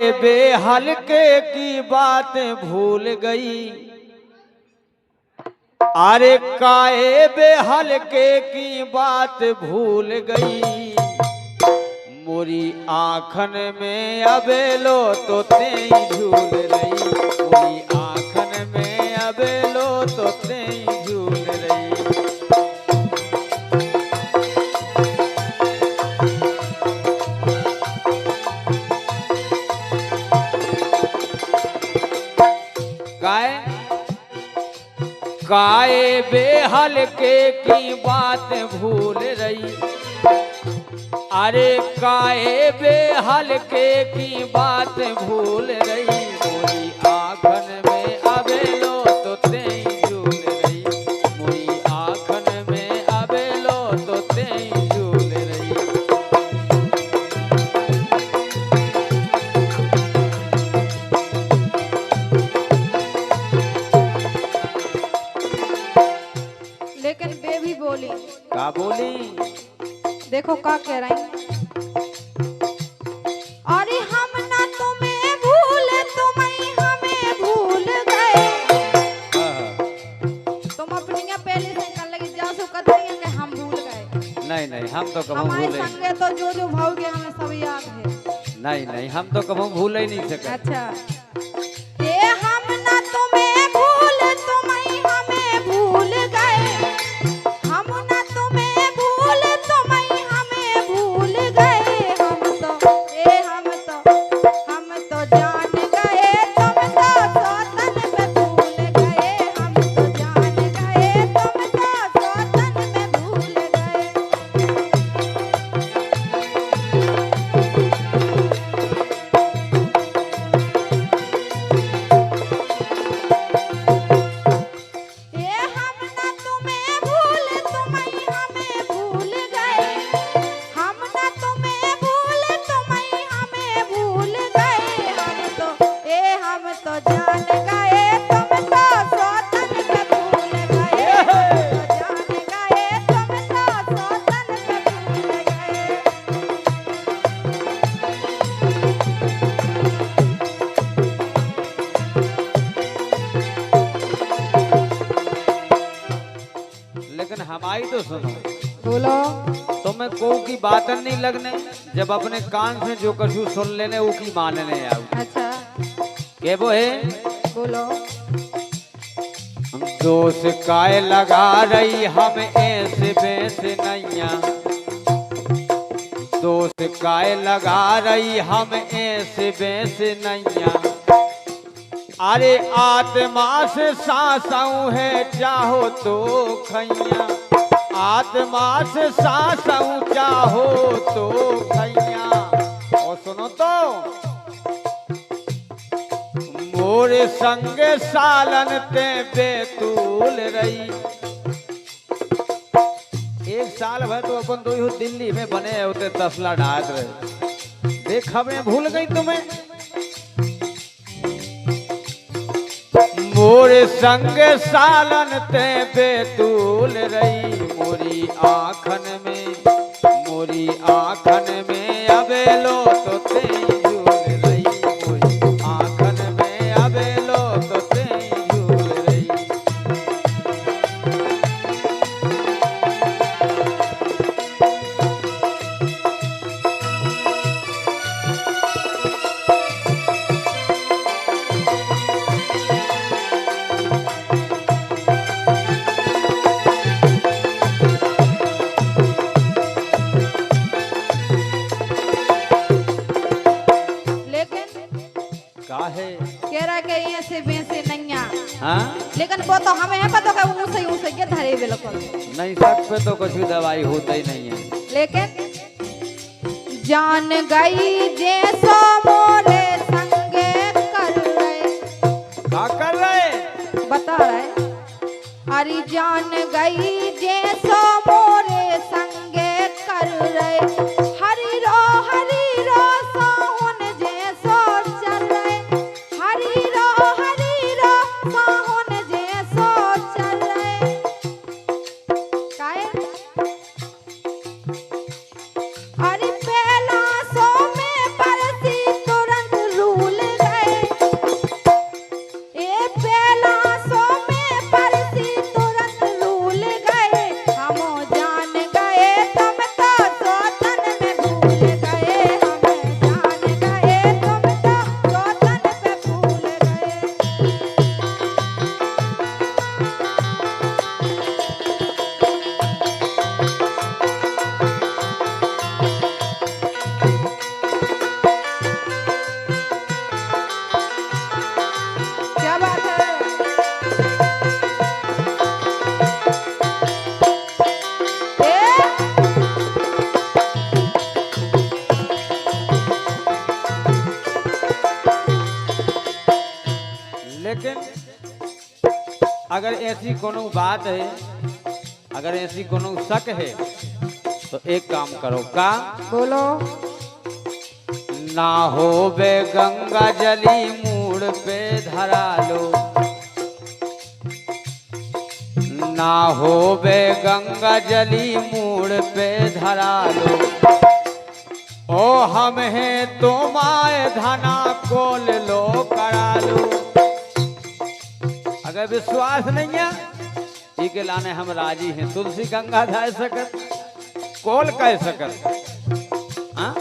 बेहलके की बात भूल गई। अरे काए बेहलके की बात भूल गई। मोरी आँखन में अबेलो तो तेई झूल रही। मोरी आँखन में अबेलो तो तेई झूल रही। काए काए बेहलके की बात भूल रही। अरे काए बेहलके की बात भूल रही। मोरी आँखन में अबेलो तो तेई झूल रही। मोरी आँखन में अबेलो तो तेई झूल रही। लेकिन बे भी बोली। का बोली? देखो का कह रही। अरे हम ना तुम्हें भूल तुम्हें हमें भूल गए। तुम अपनी पहले से कर लगी जासो कतरी के हम भूल गए। नहीं नहीं, हम तो कभी हमारे भूले संगे तो जो भाव गए हमें सब याद है। नहीं नहीं, हम तो कभी भूल ही नहीं सके। अच्छा ये हम ना तुम्हें भूल तुम्हें हमें भूल गए। हम ना तुम्हें भूल तुम्हें हमें भूल गए। हम तो जान गए तुम तो सौतन में भूल गए। हम तो जान गए तुम तो सौतन में भूल गए। ये हम ना तुम्हें भूल तुम्हें हमें भूल गए। हम ना तुम्हें भूल तुम्हें हमें भूल गए। हम तो जान गए तुम तो सौतन में भूल गए। हम तो जान गए तुम तो सौतन में भूल गए। लेकिन हमारी तो सुनो, बोलो। तुम्हें को की बात नहीं लगने। जब अपने कान से जो कछु सुन लेने वो की मानने आओ। अच्छा के वो है बोलो। दोष काय लगा रही हम ऐसे वैसे नैया। दोष काय लगा रही हम ऐसे वैसे नैया। अरे आत्मा से सांसऊ है चाहो तो खैया। आत्मा से सांसऊ चाहो तो खैया। और सुनो तो मोरे संगे सालन ते बेतूल रही। एक साल भर तो अपन तो यू दिल्ली में बने होते तसला ढाक रहे। देख हमें भूल गई तुम्हें। मोरे संग सालन ते बेतूल रही। मोरी आँखन में अबेलो तो तेई झूल रही। मोरी आँखन में अबेलो तो तेई झूल रही। काहे कह रहा कि ये से बेसे नैया। हाँ? लेकिन वो तो हमें है पता कि ऊँसे के धरे बिल्कुल नहीं, सक पे तो कुछ भी दवाई होता ही नहीं है। लेकिन जान गई जैसो मोरे संगे कर रहे। क्या कर रहे? बता रहे। अरे जान गई जैसो मोरे संगे कर रहे। हरी रो साहुन जैसो चल रहे। हरी रो साहुन जैसो चल रहे। काहे? अरे पहला सो में परसी तुरंत लेकिन अगर ऐसी कोनो बात है, अगर ऐसी कोनो शक है तो एक काम करो। का बोलो। ना हो बे गंगा जली मूड पे धरा लो, ना हो बे गंगा जली मूड पे धरा लो। ओ हम हैं तुम्हारे धना कोल लो करा लो। अगर विश्वास नहीं है ई के लाने हम राजी हैं। तुलसी गंगा धाय सकत, कोल कह सकत। हाँ?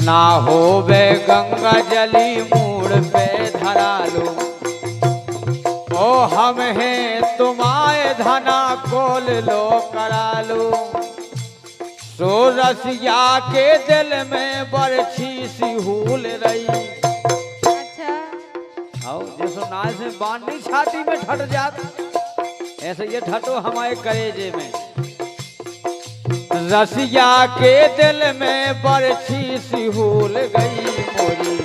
ना हो बे गंगा जली मूड पे धरा लो। ओ हम हैं तुम्हारे धना कोल लो करा लो। तो रसिया के दिल में बरछी सी हूल रही। अच्छा। आओ जैसो नाच से बांधी छाती में ठट जात, ऐसे ये ठटो हमारे कलेजे में। रसिया के दिल में बरछी सी हूल गई। मोरी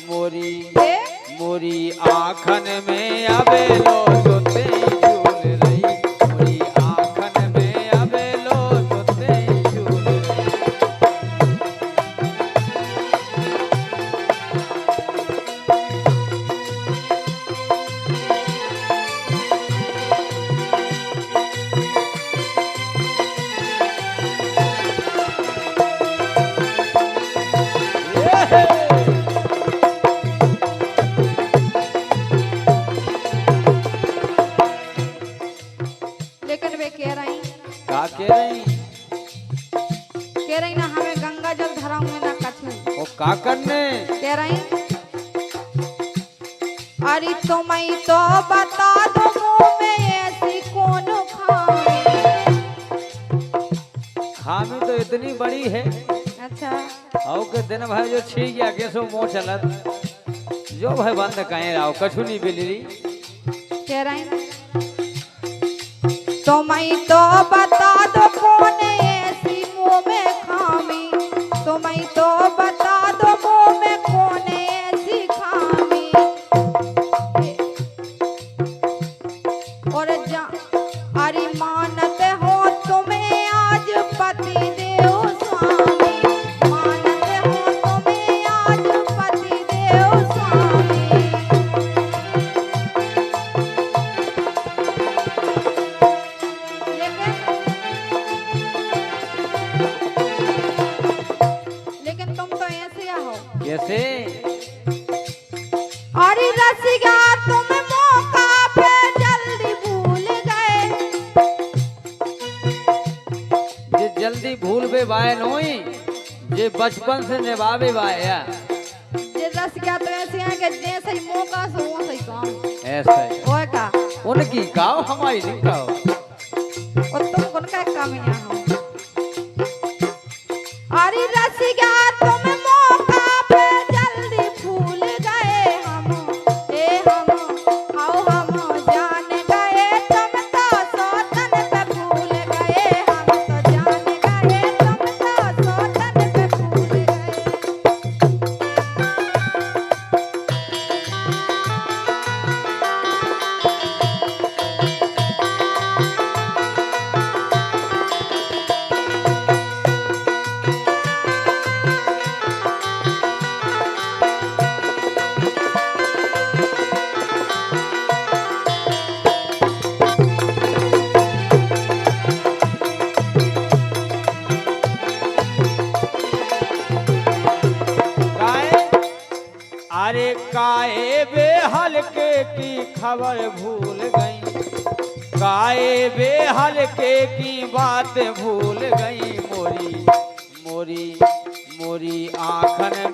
मोरी मोरी आँखन में अबे लो सोते झूल रही। मोरी आँखन में अबे लो सोते झूल रही। लेकिन वे कह रही का कह रही ना हमें गंगा जल धरा हुए ना कछु। वो का करने कह रही अरे तुम्हें तो बता दो मुंह में ऐसी कौन खामी। खामी तो इतनी बड़ी है। अच्छा। आओ के दिन भाई जो छी गया कैसो मोह चलत, जो भाई बंद कहे राव कछु नहीं बिलरी। कह रही तुम्हें तो बता दो कौन ऐसी मुंह में खामी। तुम्हें तो बता दो मुंह में कौन ऐसी खामी। और अरे मानते हो तुम्हें आज पति देव स्वामी। मानते हो तुम्हें आज पति देव स्वामी। लेकिन तुम तो ऐसे हो। कैसे अरे रसिया तुम मौका पे जल्दी भूल गए। जे जल्दी भूल बे बाय नोई, जे बचपन से निभावे बाया। जे रसिया तो ऐसे हैं कि जैसे ही मौका से वो सही काम। ऐसे ओए का उनकी काओ हमारी नहीं काओ। और तुम कौन का काम यहाँ हो। अरे रसिया तुम मौका पे जल्दी भूल गए। हम आओ हम जान गए। तुम तो सोतन पे भूल गए। हम तो जान गए। तुम तो सोतन पे भूल गए। अरे काए बेहलके की खबर भूल गई। काए बेहलके की बात भूल गई। मोरी मोरी मोरी आँखन